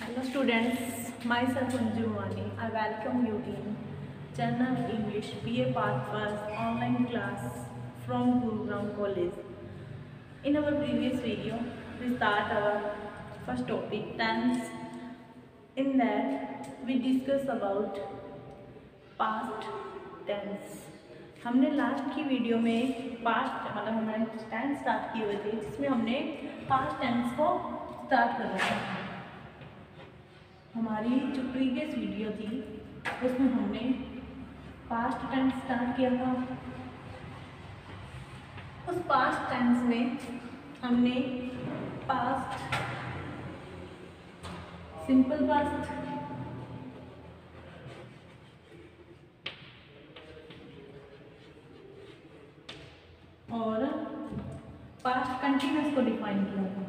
Hello students, myself Anju Wani. I welcome you in Channel English BA Part 1 online class from Gurugram College. In our previous video, we start our first topic tense. In that, we discuss about past tense. हमने last की video में past हमारे tense start किए हुए थे जिसमें हमने past tense को स्टार्ट करना था। हमारी जो प्रीवियस वीडियो थी उसमें हमने पास्ट टेंस स्टार्ट किया था। उस पास्ट टेंस में हमने पास्ट, सिंपल पास्ट और पास्ट कंटिन्यूअस को डिफाइन किया था।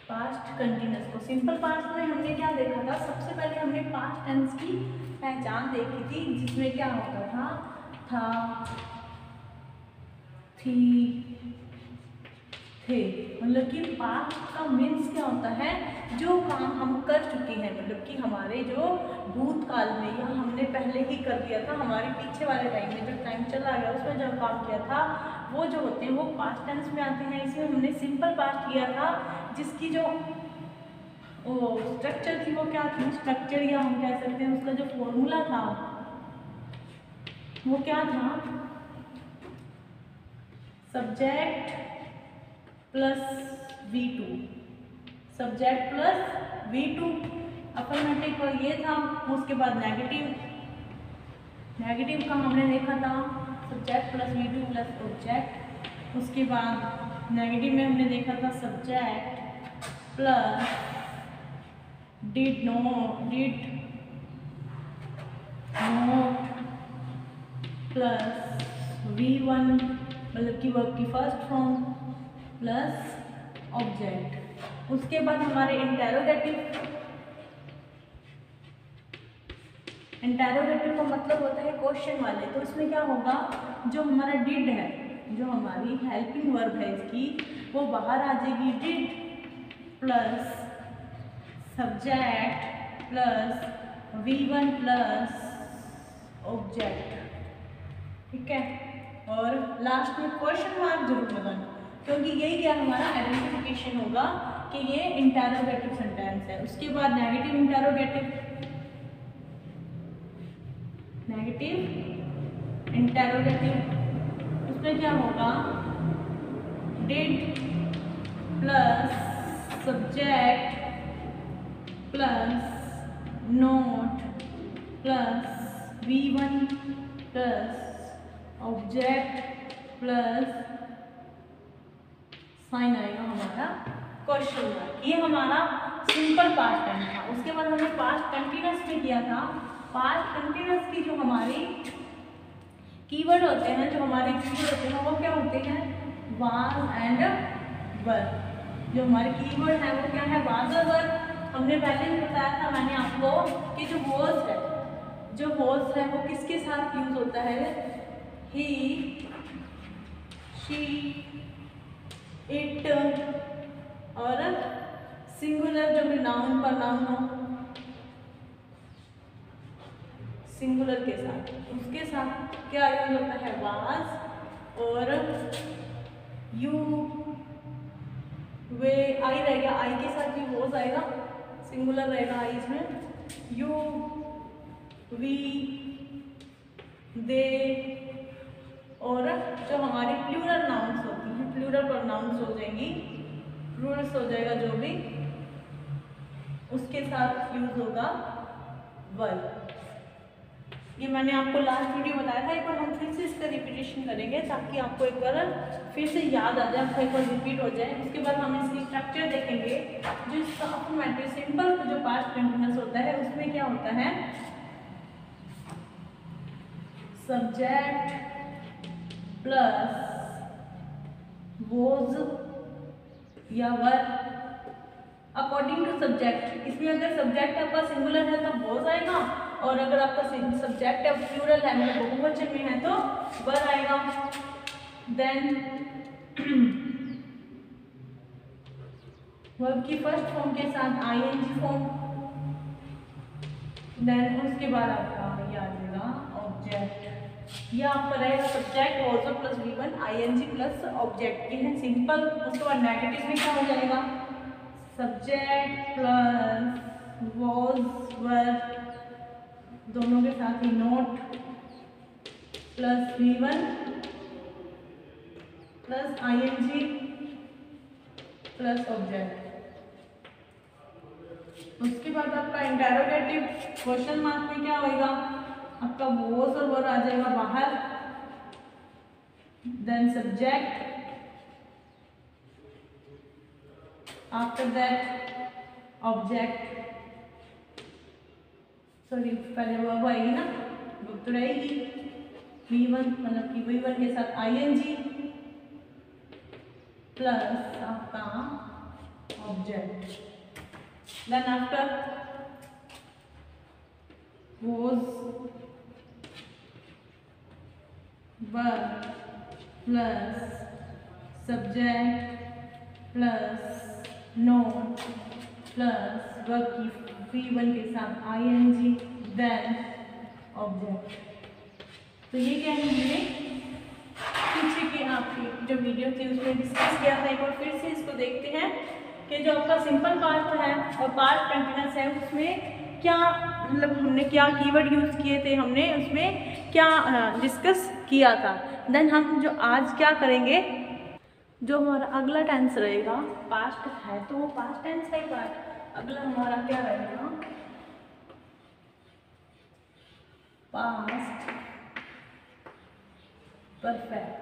पास्ट कंटिन्यूअस को सिंपल पास्ट में हमने क्या देखा था? सबसे पहले हमने पास्ट टेंस की पहचान देखी थी जिसमें क्या होता था थी, थे। मतलब कि पास्ट का मीन्स क्या होता है? जो काम हम कर चुके हैं, मतलब कि हमारे जो भूतकाल में या हमने पहले ही कर दिया था, हमारे पीछे वाले टाइम में जो टाइम चला गया उसमें जो काम किया था वो जो होते हैं वो पास्ट टेंस में आते हैं। इसमें हमने सिंपल पास्ट किया था जिसकी जो स्ट्रक्चर थी वो क्या थी? स्ट्रक्चर या हम कह सकते हैं उसका जो फॉर्मूला था वो क्या था? Subject plus V2, subject plus V2 affirmative का ये था। उसके बाद नेगेटिव का हमने देखा था subject plus V2 plus object. उसके बाद नेगेटिव में हमने देखा था subject plus did note plus V1 मतलब कि वर्ब की फर्स्ट फॉर्म प्लस ऑब्जेक्ट। उसके बाद हमारे इंटेरोगेटिव का मतलब होता है क्वेश्चन वाले। तो इसमें क्या होगा? जो हमारा डिड है, जो हमारी हेल्पिंग वर्ब है इसकी, वो बाहर आ जाएगी। Did plus subject plus V1 plus object, ठीक है। और लास्ट में क्वेश्चन मार्क जरूर लगाना क्योंकि यही क्या हमारा आइडेंटिफिकेशन होगा कि ये इंटेरोगेटिव सेंटेंस है। उसके बाद नेगेटिव इंटेरोगेटिव उसमें क्या होगा? Did plus subject plus note plus V1 plus object plus sign आएगा हमारा क्वेश्चन मार्क। ये हमारा सिंपल पास्ट टेंस था। उसके बाद हमने पास्ट कंटिन्यूअस में किया था। पास्ट कंटिन्यूअस की जो हमारी कीवर्ड होते हैं, वो क्या होते हैं? वाज एंड वर। जो हमारे कीवर्ड है वो क्या है? वाज और वर। हमने पहले भी बताया था मैंने आपको कि जो वॉज है वो किसके साथ यूज होता है? ही, शी, इट और सिंगुलर जो भी नाउन पर नाउन हो सिंगुलर के साथ, उसके साथ क्या यूज होता है? वाज। और यू, वे, आई रहेगा, आई के साथ भी वॉज आएगा, सिंगुलर रहेगा आई इसमें। यू, वी, दे और जो हमारी प्लूरल नाउन्स होती हैं, प्लूरल प्रोनाउंस हो जाएंगी, प्लूरल्स हो जाएगा जो भी, उसके साथ यूज होगा वर्ब। ये मैंने आपको लास्ट वीडियो बताया था। एक बार हम फिर से इसका रिपीटेशन करेंगे ताकि आपको एक बार फिर से याद आ जाए, आपको एक बार रिपीट हो जाए। उसके बाद हम इसकी स्ट्रक्चर देखेंगे। जो इसका अफर्मेटिव सिंपल जो पास्ट कंटिन्यूअस होता है उसमें क्या होता है? सब्जेक्ट प्लस वॉज या वर अकॉर्डिंग टू सब्जेक्ट। इसमें अगर सब्जेक्ट आपका सिंगुलर है तो वॉज आएगा, और अगर आपका सब्जेक्ट है प्लूरल है मतलब बहुवचन में है तो वर आएगा। देन वर्ब की फर्स्ट फॉर्म के साथ आईएनजी फॉर्म, देन उसके बाद आपका ये आ जाएगा ऑब्जेक्ट। ये आपका रहेगा subject also plus V1 ING plus object, ये है सिंपल। उसके बाद नेगेटिव में क्या हो जाएगा, सब्जेक्ट प्लस वॉज वर दोनों के साथ ही not plus V1 plus ING plus object. उसके बाद आपका इंटेरोगेटिव क्वेश्चन मार्क में क्या होगा, आपका वॉज और वर आ जाएगा बाहर, then subject, after that object, sorry पहले वर्ब आएगी ना, वर्ब तो रहेगी V1 मतलब कि V1 के साथ आईएनजी प्लस आपका object, then after was verb plus subject plus noun plus verb की V1 के साथ ing then object। तो ये क्या है, हमने पीछे की आपकी जो वीडियो थी उसमें डिस्कस किया था। एक बार फिर से इसको देखते हैं कि जो आपका सिंपल पास्ट है और पास्ट कंटिन्यूअस है उसमें क्या मतलब हमने क्या कीवर्ड यूज़ किए थे, हमने उसमें क्या डिस्कस किया था। देन हम जो आज क्या करेंगे, जो हमारा अगला टेंस रहेगा पास्ट है तो वो पास्ट टेंस का ही पार्ट, अगला हमारा क्या रहेगा पास्ट परफेक्ट।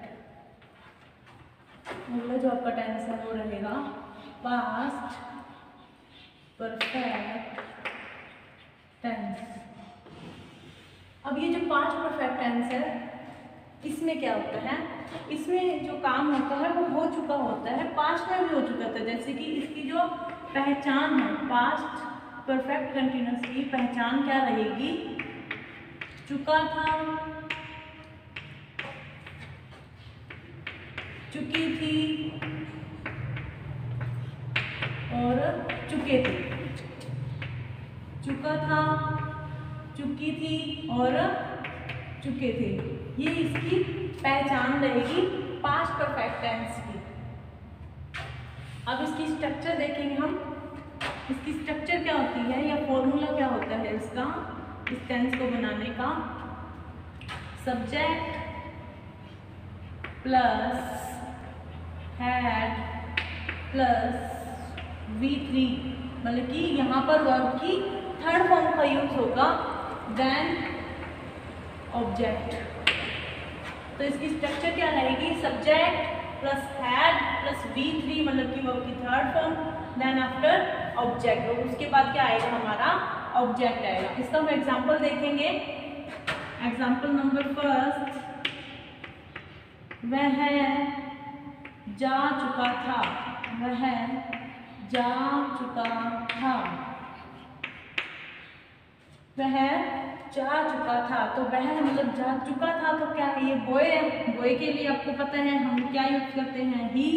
अगला जो आपका टेंस है वो रहेगा पास्ट परफेक्ट टेंस। अब ये जो पास्ट परफेक्ट टेंस है इसमें क्या होता है, इसमें जो काम होता है वो हो चुका होता है, पास्ट में भी हो चुका था। जैसे कि इसकी जो पहचान है पास्ट परफेक्ट कंटिन्यूअस की पहचान क्या रहेगी, चुका था, चुकी थी और चुके थे, चुका था, चुकी थी और चुके थे। ये इसकी पहचान रहेगी पास्ट परफेक्ट टेंस की। अब इसकी स्ट्रक्चर देखेंगे हम, इसकी स्ट्रक्चर क्या होती है या फॉर्मूला क्या होता है इसका, इस टेंस को बनाने का, subject plus had plus V3 मतलब कि यहाँ पर वर्ब की थर्ड फॉर्म का यूज होगा, देन ऑब्जेक्ट। तो इसकी स्ट्रक्चर क्या रहेगी, subject plus had plus V3 मतलब कि वर्ब की third form, then after object, और उसके बाद क्या आएगा हमारा ऑब्जेक्ट आएगा। इसका हम एग्जांपल देखेंगे। एग्जांपल नंबर फर्स्ट, वह जा चुका था, वह जा चुका था, वह जा चुका था। तो वह मतलब जा चुका था तो क्या है, ये बॉय है, बॉय के लिए आपको पता है हम क्या यूज करते हैं, ही,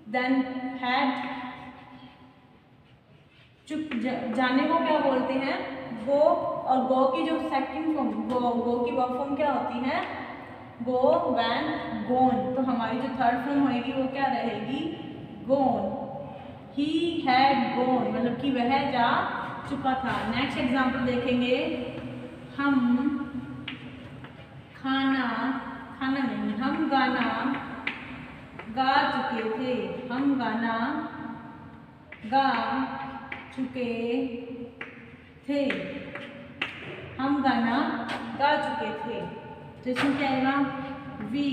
देन हैड, जाने को क्या बोलते हैं, गो, और गो की जो सेकंड फॉर्म गो की वर्ब फॉर्म क्या होती है, गो, वैन, गोन। तो हमारी जो थर्ड फॉर्म होगी वो क्या रहेगी, गोन। ही हैड गोन मतलब कि वह जा चुका था। नेक्स्ट एग्जांपल देखेंगे हम, हम गाना गा चुके थे, हम गाना गा चुके थे, हम गाना गा चुके थे। तो इसमें क्या आएगा, वी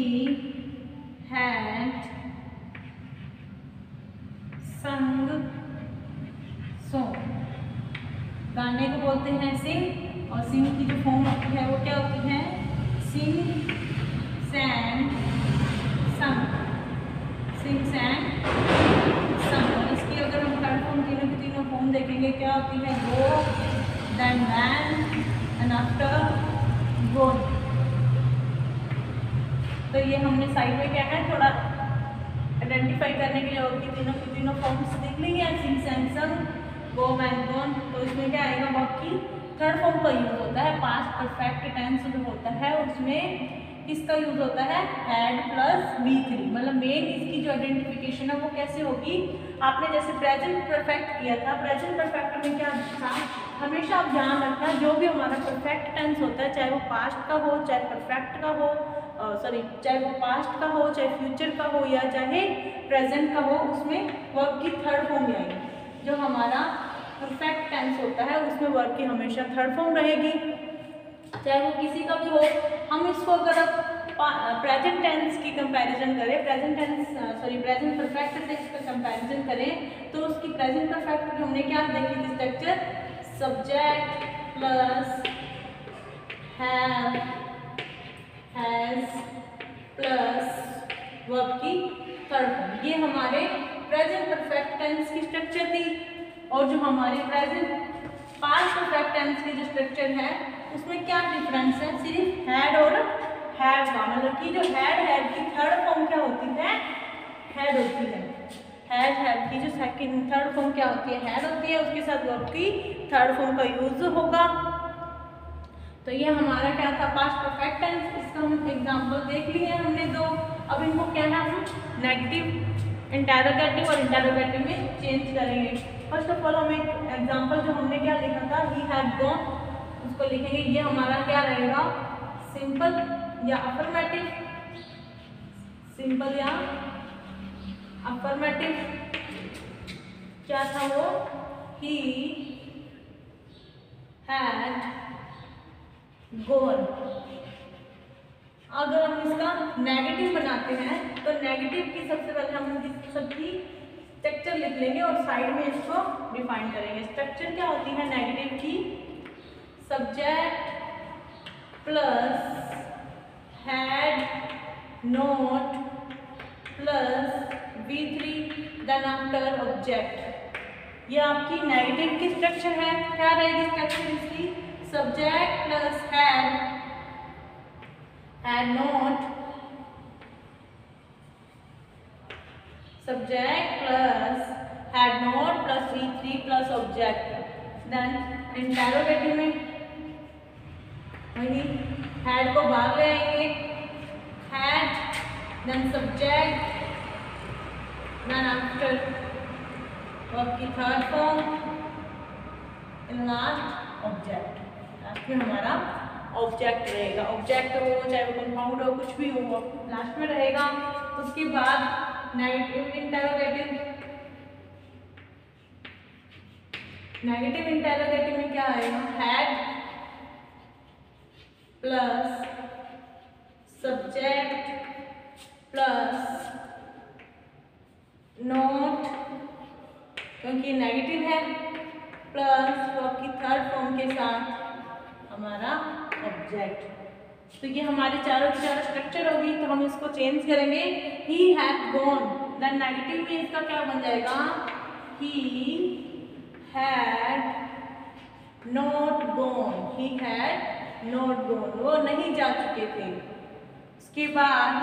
हैड संग सॉन्ग। गाने को बोलते हैं सिंग, और सिंग की जो फॉर्म होती है वो क्या होती है, सिंग, सैंग, संग, सिंग, सैंग, संग। और इसकी अगर हम थर्ड फॉर्म तीनों की तीनों फॉर्म देखेंगे क्या होती है, go, then went, then after gone. तो ये हमने साइड में क्या है थोड़ा आइडेंटिफाई करने के लिए वर्ब की तीनों फॉर्म्स देख लेंगे, सिंग सैंग संग गो एंड गॉन। तो इसमें क्या आएगा, वर्ब की थर्ड फॉर्म का यूज होता है। पास्ट परफेक्ट टेंस जो होता है उसमें किसका यूज होता है, हैड प्लस V3। मतलब मेन इसकी जो आइडेंटिफिकेशन है वो कैसे होगी, आपने जैसे प्रेजेंट परफेक्ट किया था, प्रेजेंट परफेक्ट में क्या था, हमेशा आप ध्यान रखना जो भी हमारा परफेक्ट टेंस होता है, चाहे वो पास्ट का हो चाहे परफेक्ट का हो, चाहे वो पास्ट का हो चाहे फ्यूचर का हो या चाहे प्रेजेंट का हो, उसमें वर्ब की थर्ड फॉर्म भी आएगी। जो हमारा परफेक्ट टेंस होता है उसमें वर्ब की हमेशा थर्ड फॉर्म रहेगी, चाहे वो किसी का भी हो। हम इसको अगर प्रेजेंट टेंस की कंपैरिजन करें, प्रेजेंट परफेक्ट से इसका कंपैरिजन करें तो उसकी प्रेजेंट परफेक्ट की हमने क्या देखी थी structure, subject plus have has plus verb की थर्ड फॉर्म, ये हमारे प्रेजेंट परफेक्ट टेंस की स्ट्रक्चर थी। और जो हमारे प्रेजेंट पास्ट परफेक्ट टेंस की जो स्ट्रक्चर है उसमें क्या डिफरेंस है, सिर्फ हैड और हैव का, मतलब कि जो हैड की थर्ड फॉर्म क्या होती है, हैड होती है। हैव की जो सेकंड थर्ड फॉर्म क्या होती है, हैड होती है, उसके साथ वर्ब की थर्ड फॉर्म का यूज होगा। तो ये हमारा क्या था, पास्ट परफेक्ट टेंस। इसका हम एग्जांपल देख लिए हमने दो। अब इनको क्या है, हम नेगेटिव इंटेरोगेटिव और इंटेरोगेटिव में चेंज करेंगे। फर्स्ट ऑफ ऑल हम एक एग्जांपल जो हमने क्या लिखा था, ही हैड गॉन, उसको लिखेंगे। ये हमारा क्या रहेगा, सिंपल या अफर्मेटिव, सिंपल या अफर्मेटिव। क्या था वो, ही हैड गॉन। अगर हम इसका नेगेटिव बनाते हैं तो नेगेटिव की सबसे पहले हम सबकी स्ट्रक्चर लिख लेंगे और साइड में इसको डिफाइन करेंगे। स्ट्रक्चर क्या होती है नेगेटिव की, subject plus had not plus V3 then after object. ये आपकी नेगेटिव की स्ट्रक्चर है। क्या रहेगी स्ट्रक्चर इसकी, subject plus had not, subject plus had not plus V3 plus object. Then interrogative में वही हैड को बाहर ले आएंगे, had then subject then after verb की third form in last object. Last में हमारा ऑब्जेक्ट रहेगा, ऑब्जेक्ट हो चाहे वो कंपाउंड हो कुछ भी हो लास्ट में रहेगा। उसके बाद नेगेटिव इंटेरोगेटिव, नेगेटिव इंटेरोगेटिव में क्या आएगा, had plus subject plus not, क्योंकि नेगेटिव है, प्लस वर्ब की थर्ड फॉर्म के साथ हमारा ऑब्जेक्ट। तो ये हमारे चारों की चारों स्ट्रक्चर होगी। तो हम इसको चेंज करेंगे, he had gone, then negative में इसका क्या बन जाएगा, he had not gone, he had not gone, वो नहीं जा चुके थे। उसके बाद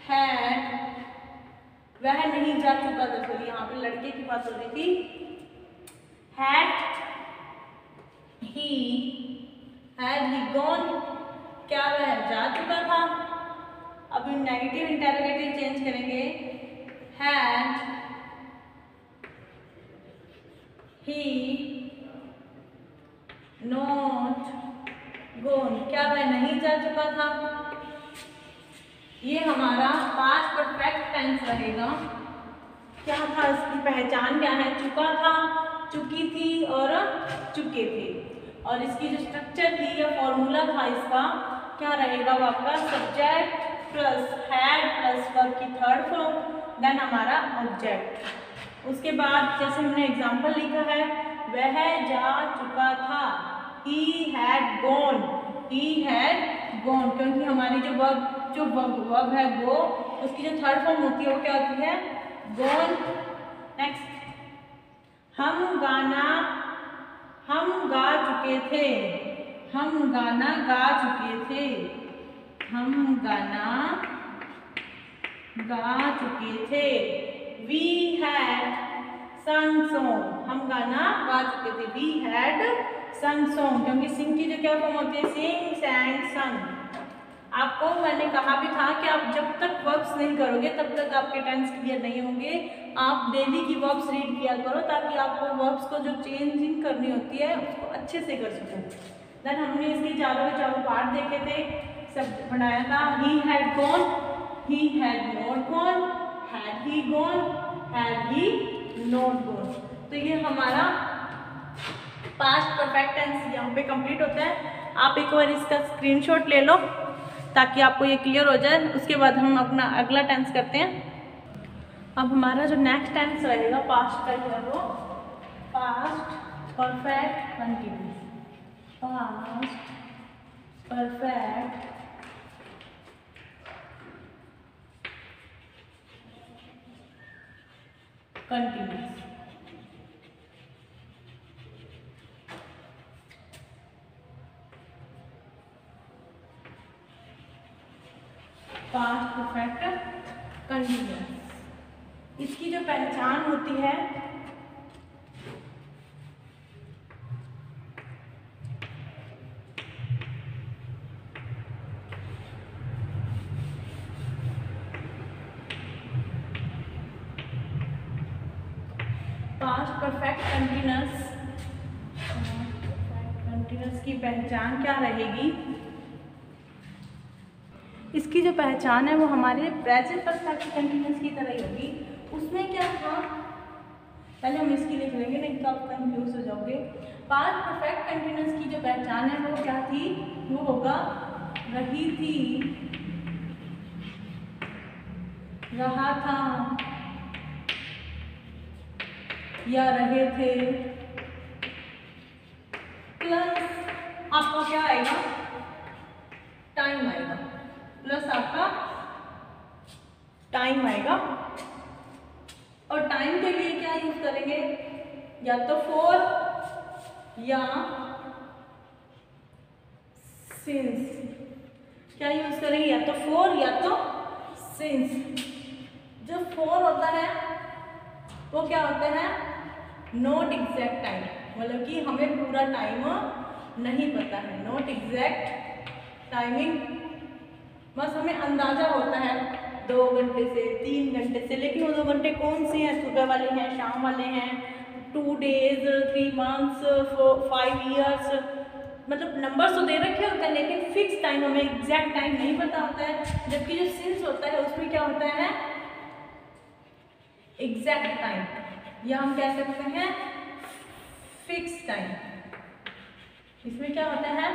हैड, वह नहीं जा चुका था, तो यहाँ पे लड़के की बात हो रही थी। हैड ही गॉन, क्या वह जा चुका था। अब नेगेटिव इंटेरोगेटिव चेंज करेंगे, हैड ही नॉट गॉन, क्या वह नहीं जा चुका था। ये हमारा पास्ट परफेक्ट टेंस रहेगा। क्या था इसकी पहचान, क्या है, चुका था, चुकी थी और चुके थे। और इसकी जो स्ट्रक्चर थी या फॉर्मूला था इसका क्या रहेगा, वो आपका subject plus had plus verb की थर्ड फॉर्म देन हमारा ऑब्जेक्ट। उसके बाद जैसे हमने एग्जांपल लिखा है, वह जा चुका था, he had gone, he had gone, क्योंकि हमारी जो वर्ब है वो, उसकी जो थर्ड फॉर्म होती है वो क्या होती है, gone। नेक्स्ट, हम गा चुके थे, हम गाना गा चुके थे, हम गाना गा चुके थे। We had sung song, हम गाना गा चुके थे। We had sung song, क्योंकि sing की जो क्या फॉर्म होती है, sing, sang, sung। आपको मैंने कहा भी था कि आप जब तक वर्ब्स नहीं करोगे तब तक आपके टेंस क्लियर नहीं होंगे। आप डेली की वर्ब्स रीड किया करो ताकि आपको वर्ब्स को जो चेंजिंग करनी होती है उसको अच्छे से कर सको। देन हमने इसके चारों के चारों पार्ट देखे थे, सब बनाया था। ही had gone, he had not gone, had he gone, had he not gone. तो ये हमारा पास्ट परफेक्ट टेंस यहाँ पे कंप्लीट होता है। आप एक बार इसका स्क्रीनशॉट ले लो ताकि आपको ये क्लियर हो जाए। उसके बाद हम अपना अगला टेंस करते हैं। अब हमारा जो नेक्स्ट टेंस रहेगा पास्ट का है वो past perfect continuous. Past perfect continuous. Past perfect continuous. इसकी जो पहचान होती है पास्ट परफेक्ट कंटिन्यूस की पहचान क्या रहेगी? इसकी जो पहचान है वो हमारे प्रेजेंट परफेक्ट कंटिन्यूस की तरह ही होगी। उसमें क्या था, पहले हम इसकी लिख लेंगे नहीं तो आप कंफ्यूज हो जाओगे। पास्ट परफेक्ट कंटिन्यूस की जो पहचान है वो क्या थी, वो होगा रही थी, रहा था या रहे थे, प्लस आपका क्या आएगा, टाइम आएगा, प्लस आपका टाइम आएगा। और टाइम के लिए क्या यूज करेंगे, या तो फॉर या सिंस। क्या यूज करेंगे, या तो फॉर या तो सिंस। जो फॉर होता है वो क्या होता है, नॉट एग्जैक्ट टाइम, मतलब कि हमें पूरा टाइम नहीं पता है। नॉट एग्जैक्ट टाइमिंग, बस हमें अंदाजा होता है 2 घंटे से 3 घंटे से, लेकिन वो 2 घंटे कौन से हैं, सुबह वाले हैं, शाम वाले हैं, 2 डेज, 3 मंथ्स, 5 ईयर्स, मतलब नंबर्स तो दे रखे होते हैं लेकिन फिक्स टाइम, हमें एग्जैक्ट टाइम नहीं पता होता है। जबकि जो सिंस होता है उसमें क्या होता है, एग्जैक्ट टाइम, या हम कह सकते हैं फिक्स टाइम। इसमें क्या होता है,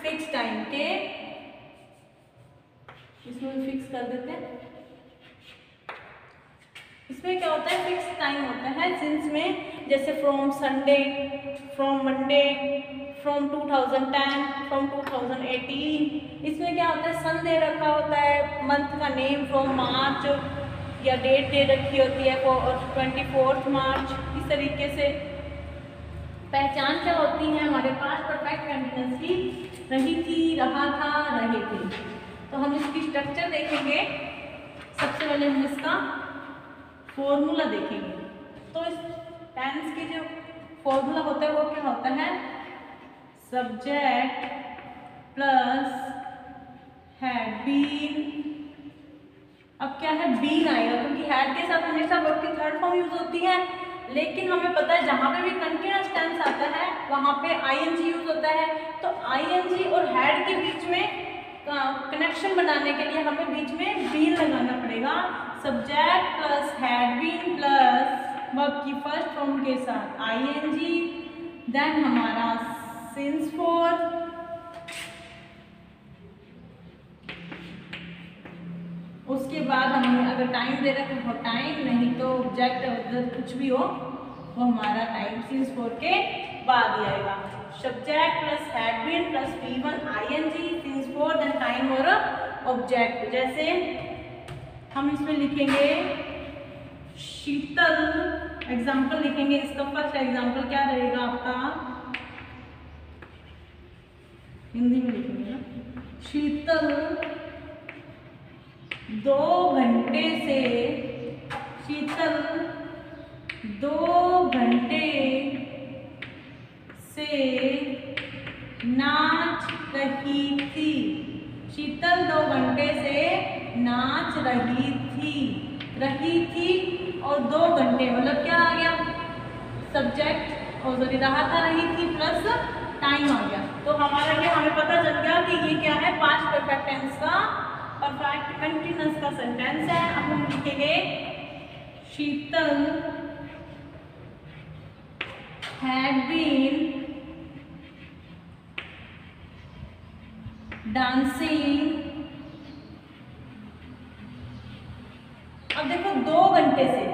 फिक्स टाइम के, इसमें फिक्स कर देते हैं। इसमें क्या होता है, फिक्स टाइम होता है सिंस में, जैसे from Sunday, from Monday, from 2010, from 2018। इसमें क्या होता है, सन दे रखा होता है, मंथ का नेम फ्रॉम मार्च, या डेट दे रखी होती है 24 मार्च। इस तरीके से पहचान क्या होती है हमारे पास परफेक्ट कंटिन्यूस की, रही थी, रहा था, रहे थे। तो हम इसकी स्ट्रक्चर देखेंगे। सबसे पहले हम इसका फॉर्मूला देखेंगे। तो इस टेंस की जो फॉर्मूला होता है वो क्या होता है, सब्जेक्ट प्लस हैड बीन। अब क्या है, बीन आएगा क्योंकि हैड के साथ हमेशा वर्ब की थर्ड फॉर्म यूज होती है, लेकिन हमें पता है जहाँ पे भी कंटीन्यूअस टेंस आता है वहाँ पे आईएनजी यूज होता है। तो आईएनजी और हैड के बीच में कनेक्शन बनाने के लिए हमें बीच में बीन लगाना पड़ेगा। Subject plus had been plus verb की फर्स्ट फॉर्म के साथ आईएनजी, देन हमारा सिंस फॉर, उसके बाद हमें अगर टाइम दे रखा है टाइम, नहीं तो ऑब्जेक्ट अगर कुछ भी हो वो हमारा टाइम सिंस फॉर के बाद ही आएगा। Subject plus had been plus V1 ING, since for, then time और ऑब्जेक्ट। जैसे हम इसमें लिखेंगे शीतल, एग्जाम्पल लिखेंगे। इसका फर्स्ट एग्जाम्पल क्या रहेगा आपका, हिंदी में लिखेंगे ना। शीतल 2 घंटे से, शीतल 2 घंटे से नाच रही थी। शीतल 2 घंटे से नाच रही थी। रही थी और 2 घंटे मतलब क्या आ गया, सब्जेक्ट और सॉरी रहा था, रही थी प्लस टाइम आ गया। तो हमारा ये हमें पता चल गया कि ये क्या है, पास्ट परफेक्ट टेंस का परफेक्ट कंटिन्यूअस का सेंटेंस है। अब हम लिखेंगे शीतल had been dancing। अब देखो 2 घंटे से,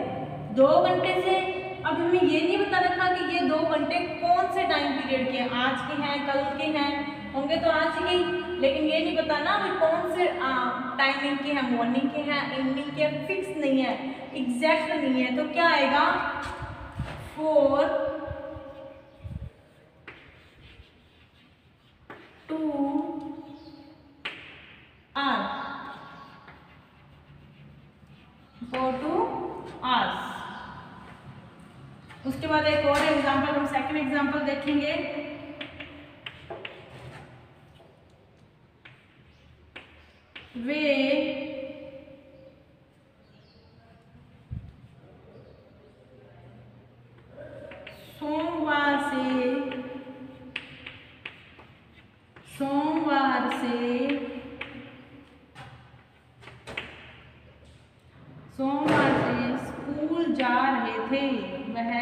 2 घंटे से, अब हमें ये नहीं बता रखा कि ये 2 घंटे कौन से टाइम पीरियड के हैं, आज के हैं, कल के हैं, होंगे तो आज के, लेकिन ये नहीं बताना अभी कौन से टाइमिंग के हैं, मॉर्निंग के हैं, इवनिंग के, फिक्स नहीं है, एग्जैक्ट नहीं है। तो क्या आएगा 4 2 hours, 4 2 hours। उसके बाद एक और एग्जांपल, हम सेकंड एग्जांपल देखेंगे। वे सोमवार से स्कूल जा रहे थे। वह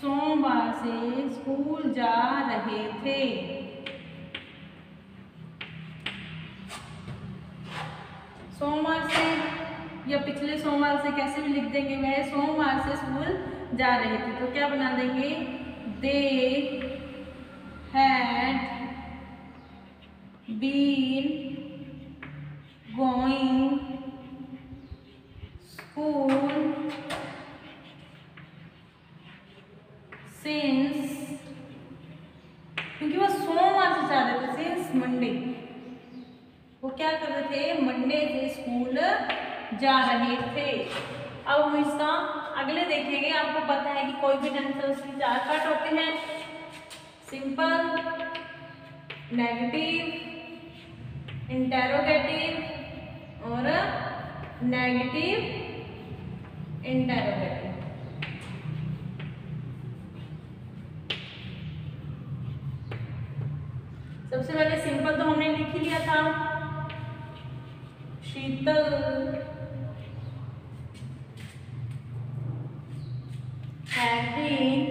सोमवार से स्कूल जा रहे थे। सोमवार से या पिछले सोमवार से कैसे भी लिख देंगे, वह सोमवार से स्कूल जा रहे थे। तो क्या बना देंगे, they had been going school since, क्योंकि वो सोमवार से जा रहे थे, सिंस मंडे, वो क्या कर रहे थे, मंडे से स्कूल जा रहे थे। अब हम इसका अगले देखेंगे। आपको पता है कि कोई भी टेंस उसकी 4 पार्ट होते हैं, सिंपल, नेगेटिव, इंटेरोगेटिव और नेगेटिव इंटेरोगेटिव। सबसे पहले सिंपल तो हमने लिख ही लिया था, शीतल had been,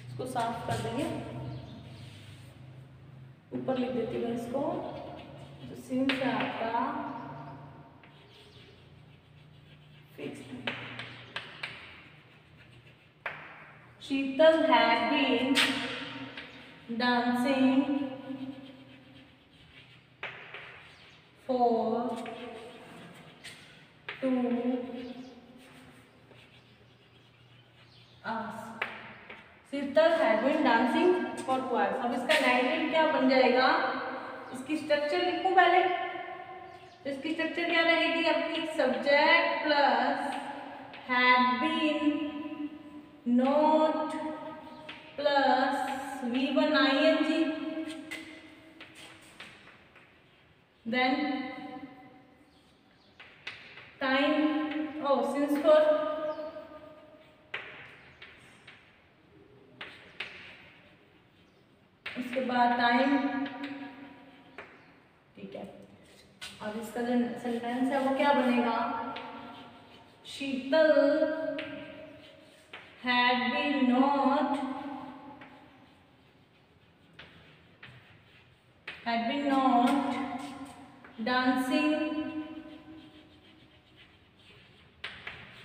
इसको साफ कर देंगे, ऊपर लिख देती हूँ इसको, तो सिंस है आपका fixed. Sheetal had been dancing for 2 hours। Sheetal had been dancing for 2 hours। अब इसका नेगेटिव क्या बन जाएगा, इसकी स्ट्रक्चर लिखूं पहले। तो इसकी स्ट्रक्चर क्या रहेगी आपकी, subject plus had been note plus V1 ing, then time, since for, उसके बाद टाइम, ठीक है। और इसका जो सेंटेंस है वो क्या बनेगा, शीतल had been not dancing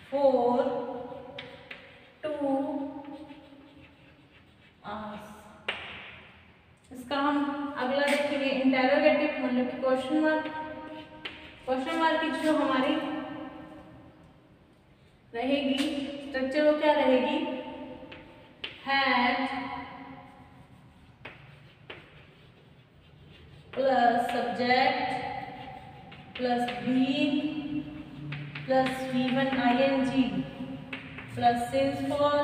for 2 hours। इसका हम अगला देखेंगे इंटेरोगेटिव, मतलब कि क्वेश्चन मार्क। क्वेश्चन मार्क की जो हमारी रहेगी स्ट्रक्चर वो क्या रहेगी, had subject plus being plus V1 ing plus since for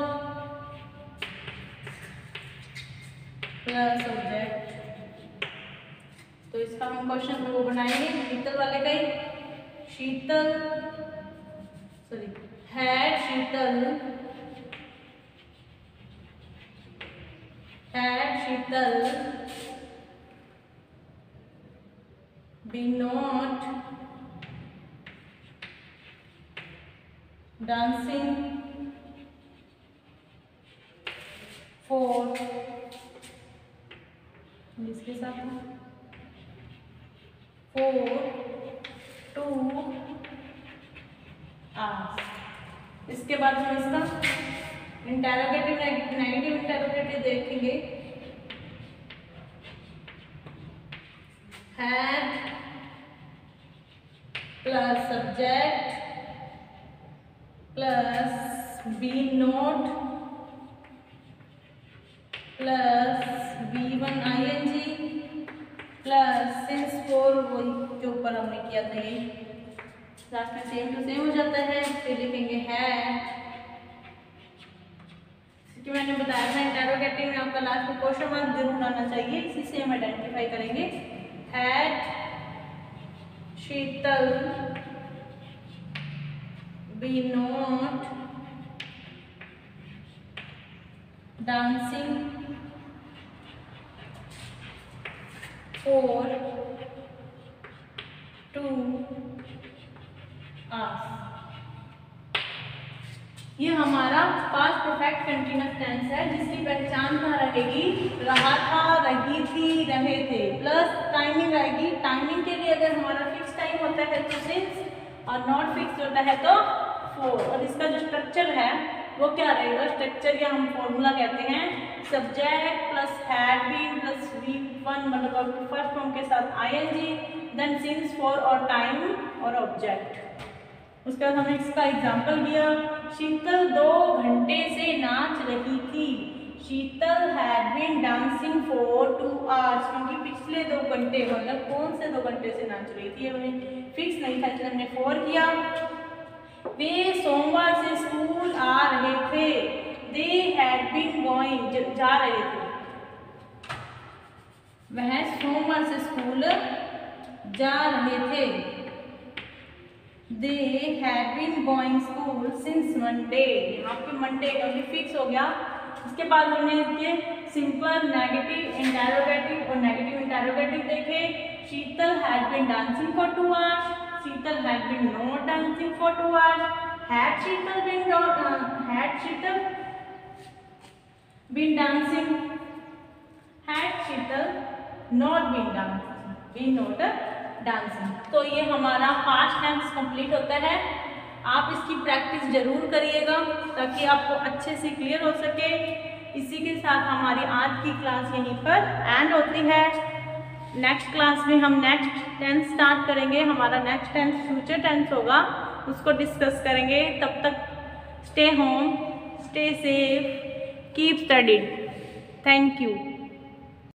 plus object. तो इसका हम क्वेश्चन वो बनाएंगे शीतल वाले का ही। Sheetal had Sheetal been not dancing for इसके साथ 4 2 hours। इसके बाद हम इसका इंटरोगेटिव नेगेटिव इंटरोगेटिव देखेंगे। Had plus subject plus been not plus V1 ing plus since for, वही जो ऊपर हमने किया था ये लास्ट में सेम टू सेम हो जाता है। फिर लिखेंगे हैड, क्योंकि मैंने बताया था इंटरोगेटिव में आपका लास्ट में क्वेश्चन मार्क जरूर आना चाहिए, इसी से हम आइडेंटिफाई करेंगे। Had Sheetal been not dancing for 2 hours। ये हमारा पास्ट परफेक्ट कंटीन्यूअस टेंस है, जिसकी पहचान क्या रहेगी? रहा था, रही थी, रहे थे, प्लस टाइमिंग आएगी। टाइमिंग के लिए अगर हमारा फिक्स टाइम होता है तो सिंस, और नॉट फिक्स होता है तो फोर। और इसका जो स्ट्रक्चर है वो क्या रहेगा? स्ट्रक्चर या हम फॉर्मूला कहते हैं subject plus had been plus V1 मतलब फर्स्ट फॉर्म के साथ ing, देन सिंस फॉर और टाइम और ऑब्जेक्ट। उसके बाद हमने इसका एग्जांपल दिया। शीतल 2 घंटे से नाच रही थी। Sheetal had been dancing for 2 hours, क्योंकि पिछले 2 घंटे मतलब कौन से 2 घंटे से नाच रही थी हमें फिक्स नहीं था, इसलिए हमने 4 किया। वे सोमवार से स्कूल आ रहे थे। दे हैड बीन गोइंग, जा रहे थे, वह सोमवार से स्कूल जा रहे थे। They had been going school since Monday, यहाँ पे मंडे क्योंकि फिक्स हो गया। इसके बाद हमने इसके सिंपल नेगेटिव इंटरोगेटिव और नेगेटिव इंटरोगेटिव देखे। Sheetal had been dancing for 2 hours, Sheetal had been not dancing for 2 hours, had Sheetal been dancing, had Sheetal not been dancing. तो ये हमारा पास्ट टेंस कंप्लीट होता है। आप इसकी प्रैक्टिस जरूर करिएगा ताकि आपको अच्छे से क्लियर हो सके। इसी के साथ हमारी आज की क्लास यहीं पर एंड होती है। नेक्स्ट क्लास में हम नेक्स्ट टेंस स्टार्ट करेंगे। हमारा नेक्स्ट टेंस फ्यूचर टेंस होगा, उसको डिस्कस करेंगे। तब तक stay home, stay safe, keep studied. Thank you.